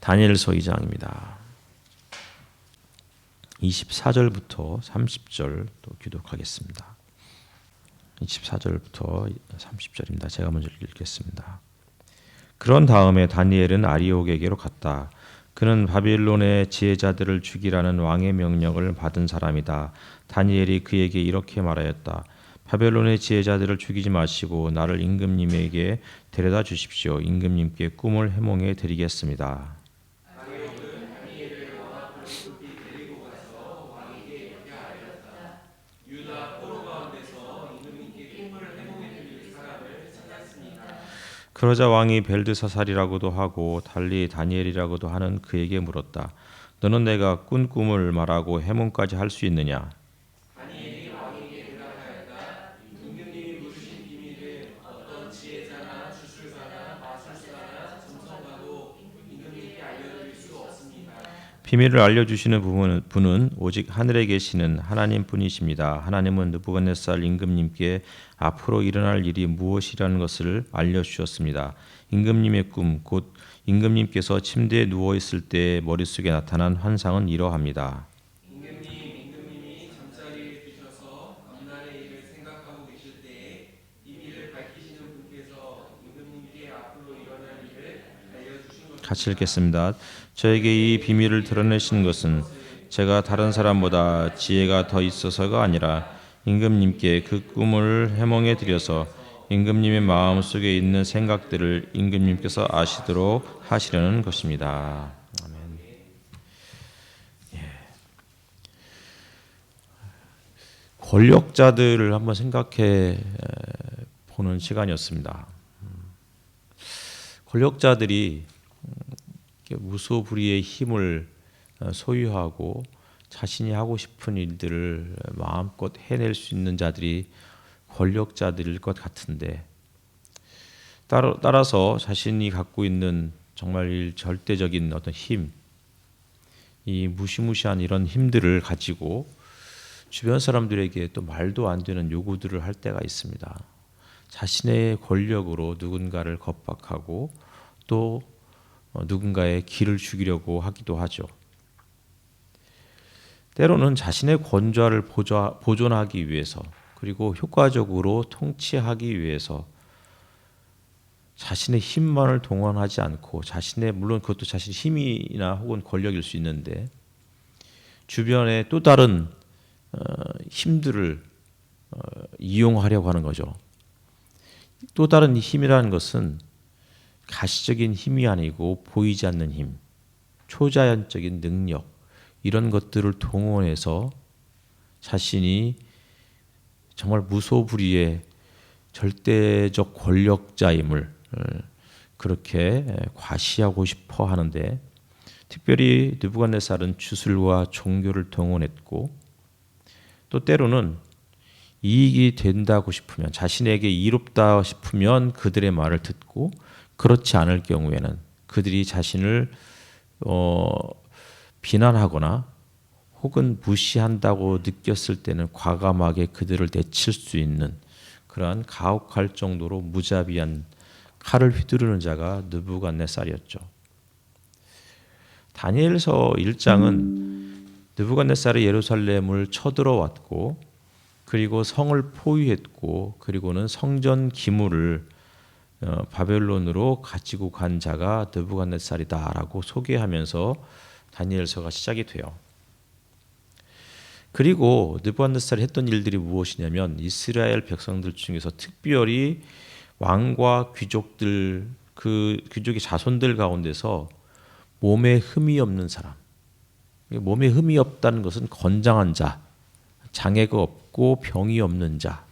다니엘서 2장입니다. 24절부터 30절 또 교독하겠습니다. 24절부터 30절입니다. 제가 먼저 읽겠습니다. 그런 다음에 다니엘은 아리옥에게로 갔다. 그는 바빌론의 지혜자들을 죽이라는 왕의 명령을 받은 사람이다. 다니엘이 그에게 이렇게 말하였다. 바벨론의 지혜자들을 죽이지 마시고 나를 임금님에게 데려다 주십시오. 임금님께 꿈을 해몽해 드리겠습니다. 그러자 왕이 벨드사살이라고도 하고 달리 다니엘이라고도 하는 그에게 물었다. 너는 내가 꾼 꿈을 말하고 해몽까지 할 수 있느냐? 다니엘이 왕에게 대답하였다. 임금님이 물으신 비밀을 어떤 지혜자나 주술가나 마술사나 점성가도 임금님께 알려드릴 수 없습니다. 비밀을 알려주시는 분은 오직 하늘에 계시는 하나님뿐이십니다. 하나님은 느부갓네살 임금님께 앞으로 일어날 일이 무엇이라는 것을 알려주셨습니다. 임금님의 꿈, 곧 임금님께서 침대에 누워있을 때 머릿속에 나타난 환상은 이러합니다. 임금님이 잠자리에 드셔서 앞날의 일을 생각하고 계실 때에 비밀을 밝히시는 분께서 임금님께 앞으로 일어날 일을 알려주신 것입니다. 같이 읽겠습니다. 저에게 이 비밀을 드러내신 것은 제가 다른 사람보다 지혜가 더 있어서가 아니라 임금님께 그 꿈을 해몽해 드려서 임금님의 마음속에 있는 생각들을 임금님께서 아시도록 하시려는 것입니다. 아멘. 권력자들을 한번 생각해 보는 시간이었습니다. 권력자들이 무소불위의 힘을 소유하고 자신이 하고 싶은 일들을 마음껏 해낼 수 있는 자들이 권력자들일 것 같은데, 따라서 자신이 갖고 있는 정말 절대적인 어떤 힘, 이 무시무시한 이런 힘들을 가지고 주변 사람들에게 또 말도 안 되는 요구들을 할 때가 있습니다. 자신의 권력으로 누군가를 겁박하고 또 누군가의 길을 죽이려고 하기도 하죠. 때로는 자신의 권좌를 보존하기 위해서, 그리고 효과적으로 통치하기 위해서 자신의 힘만을 동원하지 않고 물론 그것도 자신의 힘이나 혹은 권력일 수 있는데 주변에 또 다른 힘들을 이용하려고 하는 거죠. 또 다른 힘이라는 것은 가시적인 힘이 아니고 보이지 않는 힘, 초자연적인 능력, 이런 것들을 동원해서 자신이 정말 무소불위의 절대적 권력자임을 그렇게 과시하고 싶어 하는데, 특별히 느부갓네살은 주술과 종교를 동원했고, 또 때로는 이익이 된다고 싶으면, 자신에게 이롭다 싶으면 그들의 말을 듣고, 그렇지 않을 경우에는 그들이 자신을 비난하거나 혹은 무시한다고 느꼈을 때는 과감하게 그들을 내칠 수 있는 그러한 가혹할 정도로 무자비한 칼을 휘두르는 자가 느부갓네살이었죠. 다니엘서 1장은 느부갓네살이 예루살렘을 쳐들어왔고, 그리고 성을 포위했고, 그리고는 성전 기물을 바벨론으로 가지고 간 자가 느부갓네살이다라고 소개하면서 다니엘서가 시작이 돼요. 그리고 느부갓네살이 했던 일들이 무엇이냐면, 이스라엘 백성들 중에서 특별히 왕과 귀족들, 그 귀족의 자손들 가운데서 몸에 흠이 없는 사람, 몸에 흠이 없다는 것은 건장한 자, 장애가 없고 병이 없는 자,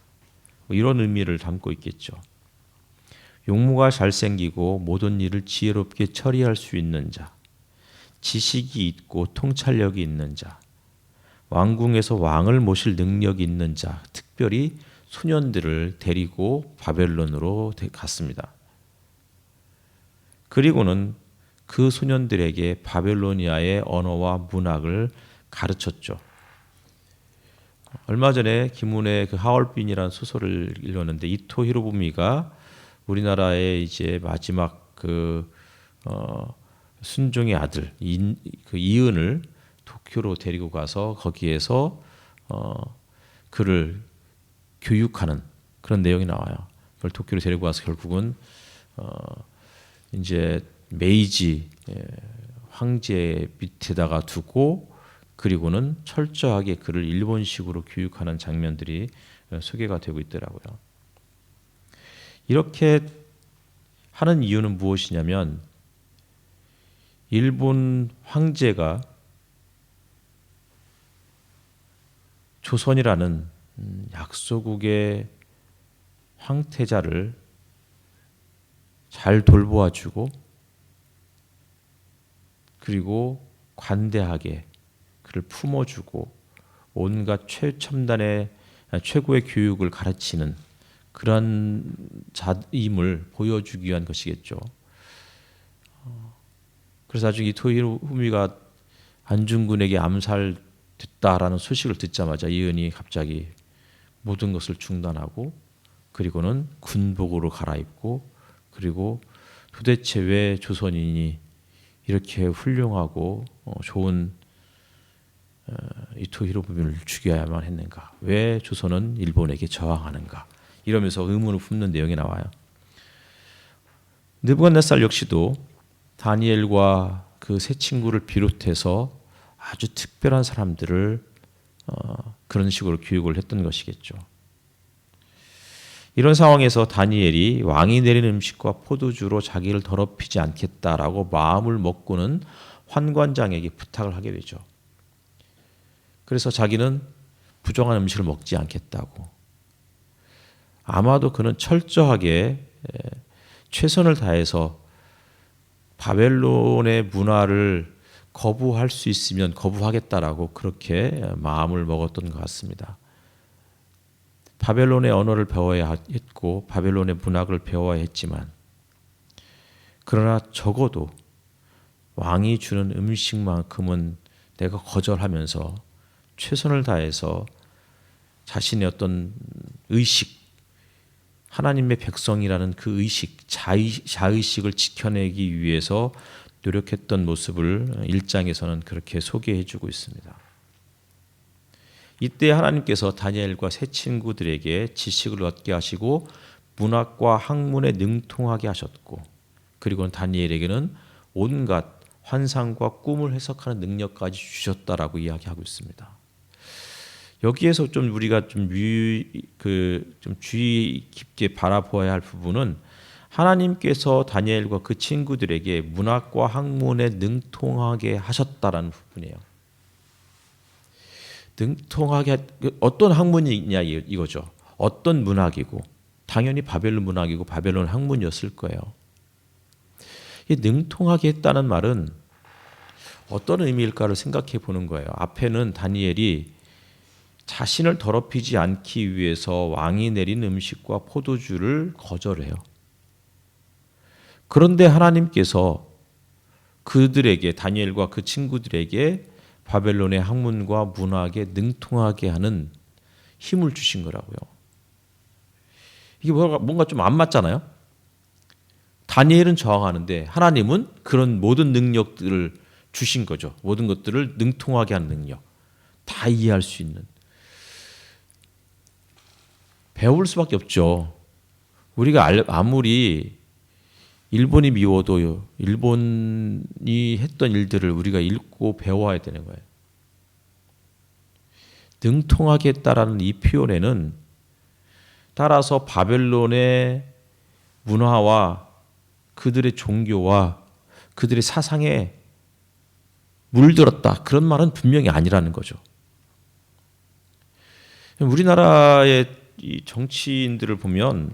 이런 의미를 담고 있겠죠. 용모가 잘생기고 모든 일을 지혜롭게 처리할 수 있는 자, 지식이 있고 통찰력이 있는 자, 왕궁에서 왕을 모실 능력이 있는 자, 특별히 소년들을 데리고 바벨론으로 갔습니다. 그리고는 그 소년들에게 바벨로니아의 언어와 문학을 가르쳤죠. 얼마 전에 김훈의 그 하얼빈이라는 소설을 읽었는데, 이토 히로부미가 우리나라의 이제 마지막 순종의 아들 그 이은을 도쿄로 데리고 가서 거기에서 그를 교육하는 그런 내용이 나와요. 그걸 도쿄로 데리고 가서 결국은 이제 메이지 황제 밑에다가 두고 그리고는 철저하게 그를 일본식으로 교육하는 장면들이 소개가 되고 있더라고요. 이렇게 하는 이유는 무엇이냐면 일본 황제가 조선이라는 약소국의 황태자를 잘 돌보아주고 그리고 관대하게 그를 품어주고 온갖 최첨단의 최고의 교육을 가르치는 그런 자임을 보여주기 위한 것이겠죠. 그래서 나중에 이토 히로부미가 안중근에게 암살됐다라는 소식을 듣자마자 이은이 갑자기 모든 것을 중단하고 그리고는 군복으로 갈아입고 그리고 도대체 왜 조선인이 이렇게 훌륭하고 좋은 이토 히로부미를 죽여야만 했는가? 왜 조선은 일본에게 저항하는가? 이러면서 의문을 품는 내용이 나와요. 느부갓네살 역시도 다니엘과 그 세 친구를 비롯해서 아주 특별한 사람들을 그런 식으로 교육을 했던 것이겠죠. 이런 상황에서 다니엘이 왕이 내린 음식과 포도주로 자기를 더럽히지 않겠다라고 마음을 먹고는 환관장에게 부탁을 하게 되죠. 그래서 자기는 부정한 음식을 먹지 않겠다고. 아마도 그는 철저하게 최선을 다해서 바벨론의 문화를 거부할 수 있으면 거부하겠다라고 그렇게 마음을 먹었던 것 같습니다. 바벨론의 언어를 배워야 했고 바벨론의 문학을 배워야 했지만 그러나 적어도 왕이 주는 음식만큼은 내가 거절하면서 최선을 다해서 자신의 어떤 의식, 하나님의 백성이라는 그 의식, 자의식을 지켜내기 위해서 노력했던 모습을 1장에서는 그렇게 소개해주고 있습니다. 이때 하나님께서 다니엘과 세 친구들에게 지식을 얻게 하시고 문학과 학문에 능통하게 하셨고 그리고 다니엘에게는 온갖 환상과 꿈을 해석하는 능력까지 주셨다라고 이야기하고 있습니다. 여기에서 좀 우리가 좀 주의 깊게 바라보아야 할 부분은 하나님께서 다니엘과 그 친구들에게 문학과 학문에 능통하게 하셨다라는 부분이에요. 능통하게 어떤 학문이 있냐 이거죠. 어떤 문학이고 당연히 바벨론 문학이고 바벨론 학문이었을 거예요. 이 능통하게 했다는 말은 어떤 의미일까를 생각해 보는 거예요. 앞에는 다니엘이 자신을 더럽히지 않기 위해서 왕이 내린 음식과 포도주를 거절해요. 그런데 하나님께서 그들에게 다니엘과 그 친구들에게 바벨론의 학문과 문학에 능통하게 하는 힘을 주신 거라고요. 이게 뭔가 좀 안 맞잖아요. 다니엘은 저항하는데 하나님은 그런 모든 능력들을 주신 거죠. 모든 것들을 능통하게 하는 능력. 다 이해할 수 있는. 배울 수밖에 없죠. 우리가 아무리 일본이 미워도 일본이 했던 일들을 우리가 읽고 배워야 되는 거예요. 능통하게 했다라는 이 표현에는 따라서 바벨론의 문화와 그들의 종교와 그들의 사상에 물들었다. 그런 말은 분명히 아니라는 거죠. 우리나라의 이 정치인들을 보면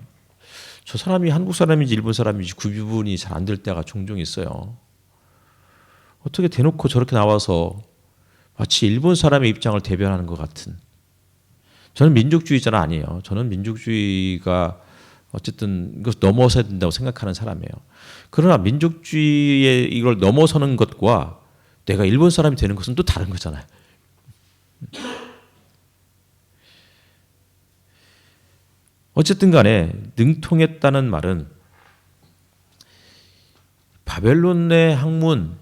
저 사람이 한국 사람인지 일본 사람인지 구분이 잘 안 될 때가 종종 있어요. 어떻게 대놓고 저렇게 나와서 마치 일본 사람의 입장을 대변하는 것 같은. 저는 민족주의자는 아니에요. 저는 민족주의가 어쨌든 이것 넘어서야 된다고 생각하는 사람이에요. 그러나 민족주의의 이걸 넘어서는 것과 내가 일본 사람이 되는 것은 또 다른 거잖아요. 어쨌든 간에 능통했다는 말은 바벨론의 학문,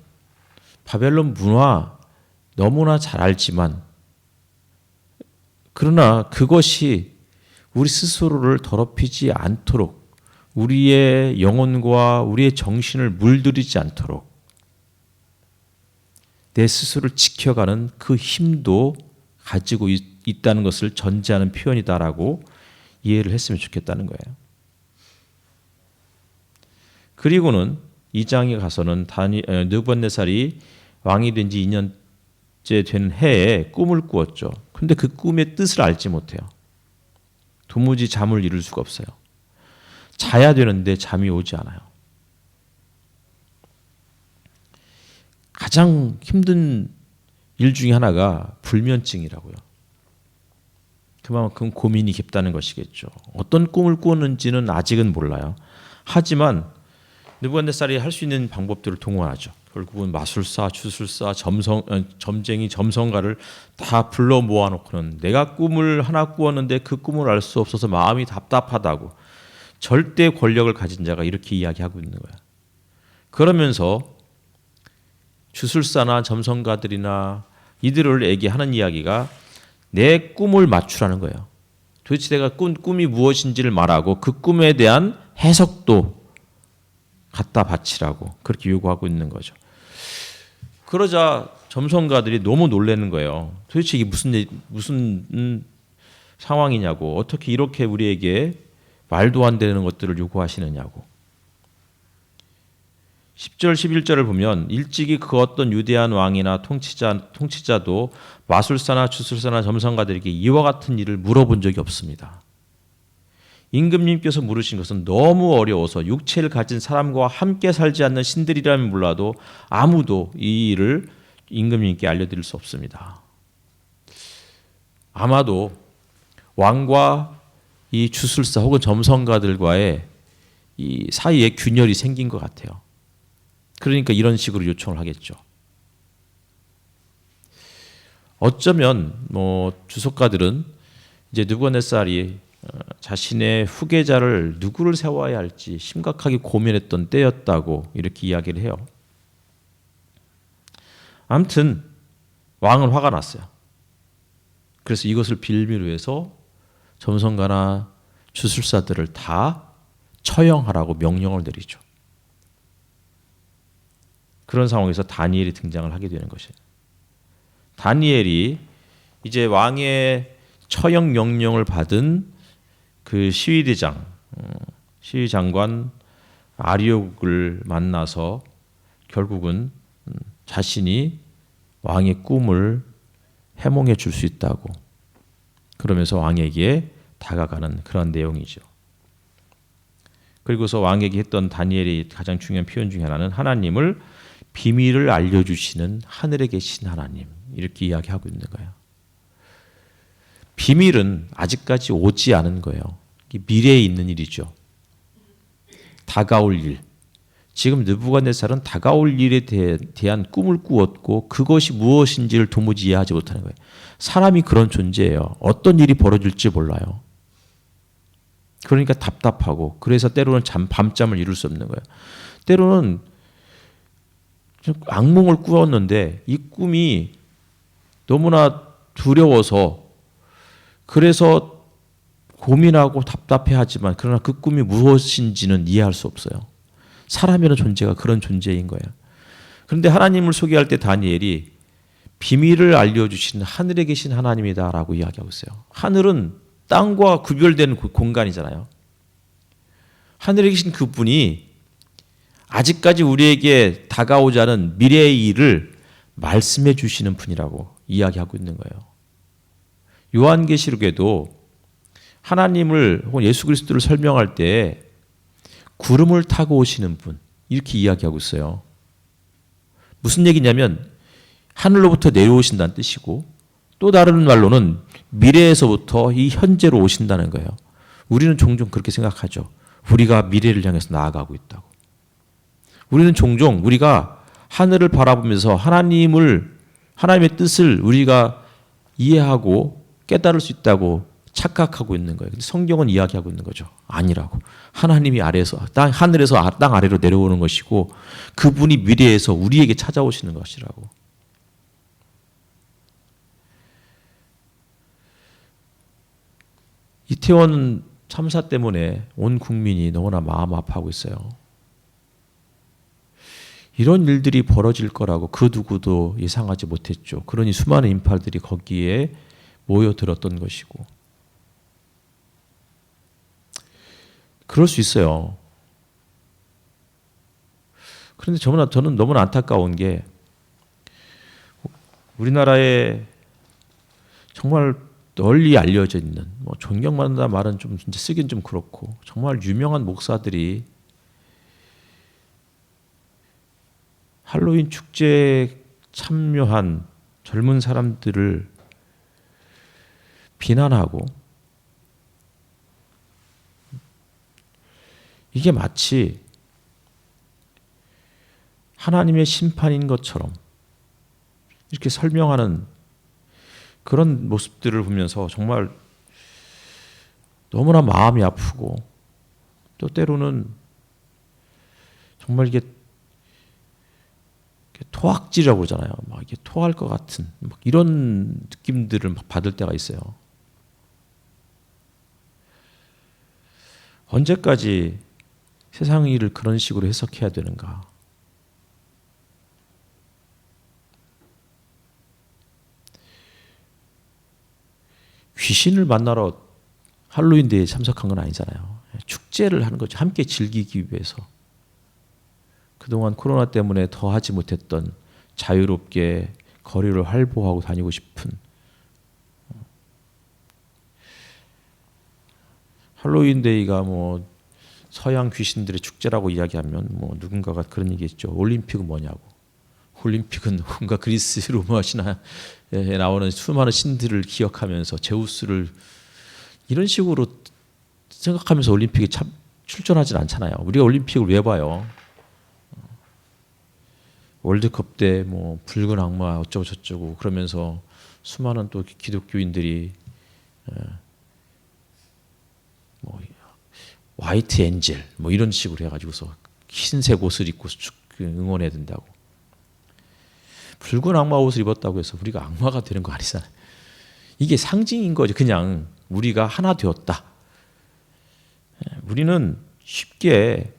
바벨론 문화 너무나 잘 알지만 그러나 그것이 우리 스스로를 더럽히지 않도록 우리의 영혼과 우리의 정신을 물들이지 않도록 내 스스로를 지켜가는 그 힘도 가지고 있다는 것을 전제하는 표현이다라고 이해를 했으면 좋겠다는 거예요. 그리고는 2장에 가서는 느부갓네살이 왕이 된 지 2년째 된 해에 꿈을 꾸었죠. 그런데 그 꿈의 뜻을 알지 못해요. 도무지 잠을 이룰 수가 없어요. 자야 되는데 잠이 오지 않아요. 가장 힘든 일 중에 하나가 불면증이라고요. 그만큼 고민이 깊다는 것이겠죠. 어떤 꿈을 꾸었는지는 아직은 몰라요. 하지만 느부갓네살이 할 수 있는 방법들을 동원하죠. 결국은 마술사, 주술사, 점쟁이, 점성가를 다 불러 모아놓고는 내가 꿈을 하나 꾸었는데 그 꿈을 알 수 없어서 마음이 답답하다고 절대 권력을 가진 자가 이렇게 이야기하고 있는 거야. 그러면서 주술사나 점성가들이나 이들에게 하는 이야기가 내 꿈을 맞추라는 거예요. 도대체 내가 꾼 꿈이 무엇인지를 말하고 그 꿈에 대한 해석도 갖다 바치라고 그렇게 요구하고 있는 거죠. 그러자 점성가들이 너무 놀라는 거예요. 도대체 이게 무슨 상황이냐고, 어떻게 이렇게 우리에게 말도 안 되는 것들을 요구하시느냐고. 10절 11절을 보면 일찍이 그 어떤 유대한 왕이나 통치자도 마술사나 주술사나 점성가들에게 이와 같은 일을 물어본 적이 없습니다. 임금님께서 물으신 것은 너무 어려워서 육체를 가진 사람과 함께 살지 않는 신들이라면 몰라도 아무도 이 일을 임금님께 알려드릴 수 없습니다. 아마도 왕과 이 주술사 혹은 점성가들과의 이 사이에 균열이 생긴 것 같아요. 그러니까 이런 식으로 요청을 하겠죠. 어쩌면 주석가들은 이제 느부갓네살이 자신의 후계자를 누구를 세워야 할지 심각하게 고민했던 때였다고 이렇게 이야기를 해요. 아무튼 왕은 화가 났어요. 그래서 이것을 빌미로 해서 점성가나 주술사들을 다 처형하라고 명령을 내리죠. 그런 상황에서 다니엘이 등장을 하게 되는 것이에요. 다니엘이 이제 왕의 처형 명령을 받은 그 시위대장, 시위장관 아리옥을 만나서 결국은 자신이 왕의 꿈을 해몽해 줄 수 있다고 그러면서 왕에게 다가가는 그런 내용이죠. 그리고서 왕에게 했던 다니엘이 가장 중요한 표현 중에 하나는 하나님을 비밀을 알려주시는 하늘에 계신 하나님, 이렇게 이야기하고 있는 거예요. 비밀은 아직까지 오지 않은 거예요. 미래에 있는 일이죠. 다가올 일. 지금 느부갓네살은 다가올 일에 대한 꿈을 꾸었고 그것이 무엇인지를 도무지 이해하지 못하는 거예요. 사람이 그런 존재예요. 어떤 일이 벌어질지 몰라요. 그러니까 답답하고, 그래서 때로는 밤잠을 이룰 수 없는 거예요. 때로는 악몽을 꾸었는데 이 꿈이 너무나 두려워서 그래서 고민하고 답답해하지만 그러나 그 꿈이 무엇인지는 이해할 수 없어요. 사람이라는 존재가 그런 존재인 거예요. 그런데 하나님을 소개할 때 다니엘이 비밀을 알려주신 하늘에 계신 하나님이다라고 이야기하고 있어요. 하늘은 땅과 구별된 공간이잖아요. 하늘에 계신 그분이 아직까지 우리에게 다가오지 않은 미래의 일을 말씀해 주시는 분이라고 이야기하고 있는 거예요. 요한계시록에도 하나님을 혹은 예수 그리스도를 설명할 때 구름을 타고 오시는 분, 이렇게 이야기하고 있어요. 무슨 얘기냐면 하늘로부터 내려오신다는 뜻이고, 또 다른 말로는 미래에서부터 이 현재로 오신다는 거예요. 우리는 종종 그렇게 생각하죠. 우리가 미래를 향해서 나아가고 있다고. 우리는 종종 우리가 하늘을 바라보면서 하나님의 뜻을 우리가 이해하고 깨달을 수 있다고 착각하고 있는 거예요. 근데 성경은 이야기하고 있는 거죠. 아니라고. 하나님이 하늘에서 땅 아래로 내려오는 것이고 그분이 미래에서 우리에게 찾아오시는 것이라고. 이태원 참사 때문에 온 국민이 너무나 마음 아파하고 있어요. 이런 일들이 벌어질 거라고 그 누구도 예상하지 못했죠. 그러니 수많은 인파들이 거기에 모여들었던 것이고. 그럴 수 있어요. 그런데 저는 너무나 안타까운 게 우리나라에 정말 널리 알려져 있는 존경받는다 말은 좀 진짜 쓰긴 좀 그렇고 정말 유명한 목사들이 할로윈 축제에 참여한 젊은 사람들을 비난하고 이게 마치 하나님의 심판인 것처럼 이렇게 설명하는 그런 모습들을 보면서 정말 너무나 마음이 아프고 또 때로는 정말 이게 토악질이라고 그러잖아요. 막 이게 토할 것 같은 막 이런 느낌들을 막 받을 때가 있어요. 언제까지 세상 일을 그런 식으로 해석해야 되는가? 귀신을 만나러 할로윈 데이에 참석한 건 아니잖아요. 축제를 하는 거죠. 함께 즐기기 위해서. 그동안 코로나 때문에 더 하지 못했던 자유롭게 거리를 활보하고 다니고 싶은 할로윈 데이가 서양 귀신들의 축제라고 이야기하면 누군가가 그런 얘기했죠. 올림픽은 뭐냐고. 올림픽은 뭔가 그리스 로마 신화에 나오는 수많은 신들을 기억하면서 제우스를 이런 식으로 생각하면서 올림픽에 출전하진 않잖아요. 우리가 올림픽을 왜 봐요? 월드컵 때 붉은 악마 어쩌고 저쩌고 그러면서 수많은 또 기독교인들이 화이트 엔젤 이런 식으로 해가지고서 흰색 옷을 입고 응원해야 된다고. 붉은 악마 옷을 입었다고 해서 우리가 악마가 되는 거 아니잖아요. 이게 상징인 거죠. 그냥 우리가 하나 되었다. 우리는 쉽게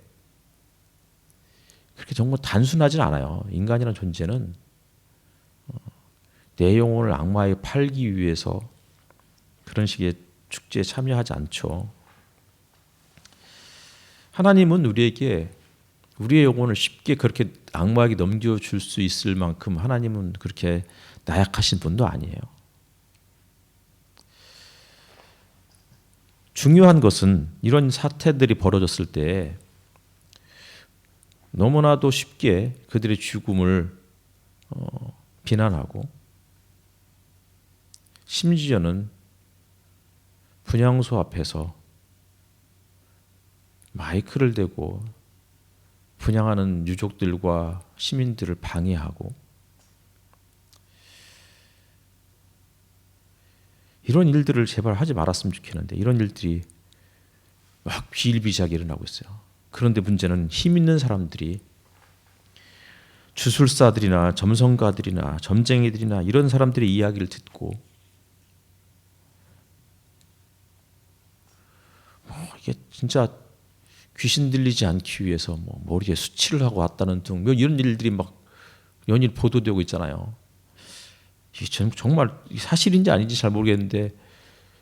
그렇게 정말 단순하진 않아요. 인간이라는 존재는 내 영혼을 악마에 팔기 위해서 그런 식의 축제에 참여하지 않죠. 하나님은 우리에게 우리의 영혼을 쉽게 그렇게 악마에게 넘겨줄 수 있을 만큼 하나님은 그렇게 나약하신 분도 아니에요. 중요한 것은 이런 사태들이 벌어졌을 때 너무나도 쉽게 그들의 죽음을 비난하고 심지어는 분향소 앞에서 마이크를 대고 분향하는 유족들과 시민들을 방해하고 이런 일들을 제발 하지 말았으면 좋겠는데 이런 일들이 막 비일비재하게 일어나고 있어요. 그런데 문제는 힘 있는 사람들이 주술사들이나 점성가들이나 점쟁이들이나 이런 사람들의 이야기를 듣고 이게 진짜 귀신 들리지 않기 위해서 머리에 수치를 하고 왔다는 등 이런 일들이 막 연일 보도되고 있잖아요. 이게 정말 사실인지 아닌지 잘 모르겠는데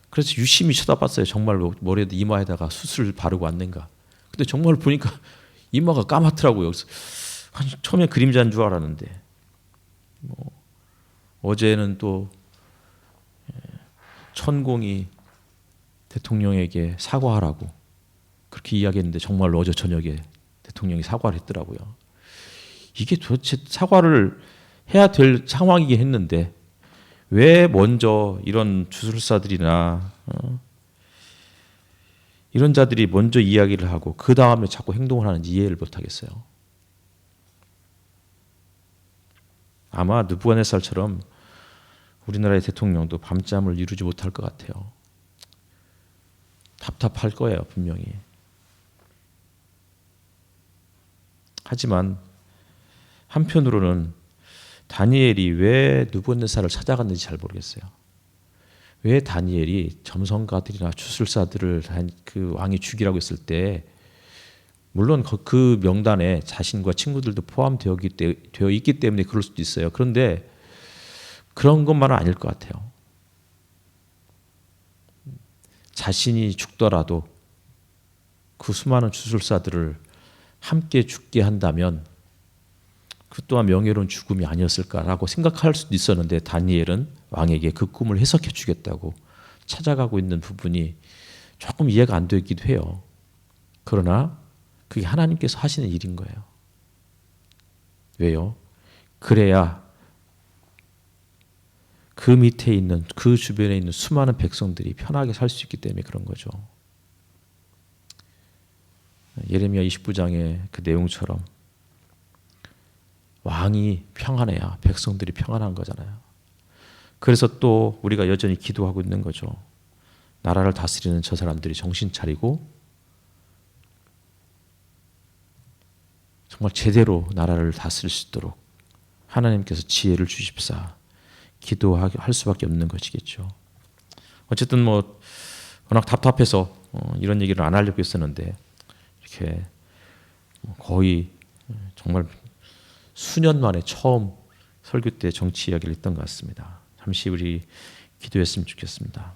그래서 유심히 쳐다봤어요. 정말 머리에 이마에다가 수술을 바르고 왔는가. 근데 정말 보니까 이마가 까맣더라고요. 그래서 처음에 그림자인 줄 알았는데 어제는 또 천공이 대통령에게 사과하라고 그렇게 이야기했는데 정말로 어제 저녁에 대통령이 사과를 했더라고요. 이게 도대체 사과를 해야 될 상황이긴 했는데 왜 먼저 이런 주술사들이나 이런 자들이 먼저 이야기를 하고 그 다음에 자꾸 행동을 하는지 이해를 못하겠어요. 아마 느부갓네살처럼 우리나라의 대통령도 밤잠을 이루지 못할 것 같아요. 답답할 거예요, 분명히. 하지만 한편으로는 다니엘이 왜 느부갓네살을 찾아갔는지 잘 모르겠어요. 왜 다니엘이 점성가들이나 주술사들을 그 왕이 죽이라고 했을 때, 물론 그 명단에 자신과 친구들도 포함되어 있기 때문에 그럴 수도 있어요. 그런데 그런 것만은 아닐 것 같아요. 자신이 죽더라도 그 수많은 주술사들을 함께 죽게 한다면 그 또한 명예로운 죽음이 아니었을까라고 생각할 수도 있었는데, 다니엘은 왕에게 그 꿈을 해석해 주겠다고 찾아가고 있는 부분이 조금 이해가 안 되기도 해요. 그러나 그게 하나님께서 하시는 일인 거예요. 왜요? 그래야 그 밑에 있는, 그 주변에 있는 수많은 백성들이 편하게 살 수 있기 때문에 그런 거죠. 예레미야 29장의 그 내용처럼 왕이 평안해야 백성들이 평안한 거잖아요. 그래서 또 우리가 여전히 기도하고 있는 거죠. 나라를 다스리는 저 사람들이 정신 차리고 정말 제대로 나라를 다스릴 수 있도록 하나님께서 지혜를 주십사 기도할 수밖에 없는 것이겠죠. 어쨌든 뭐 워낙 답답해서 이런 얘기를 안 하려고 했었는데, 이렇게 거의 정말 수년 만에 처음 설교 때 정치 이야기를 했던 것 같습니다. 잠시 우리 기도했으면 좋겠습니다.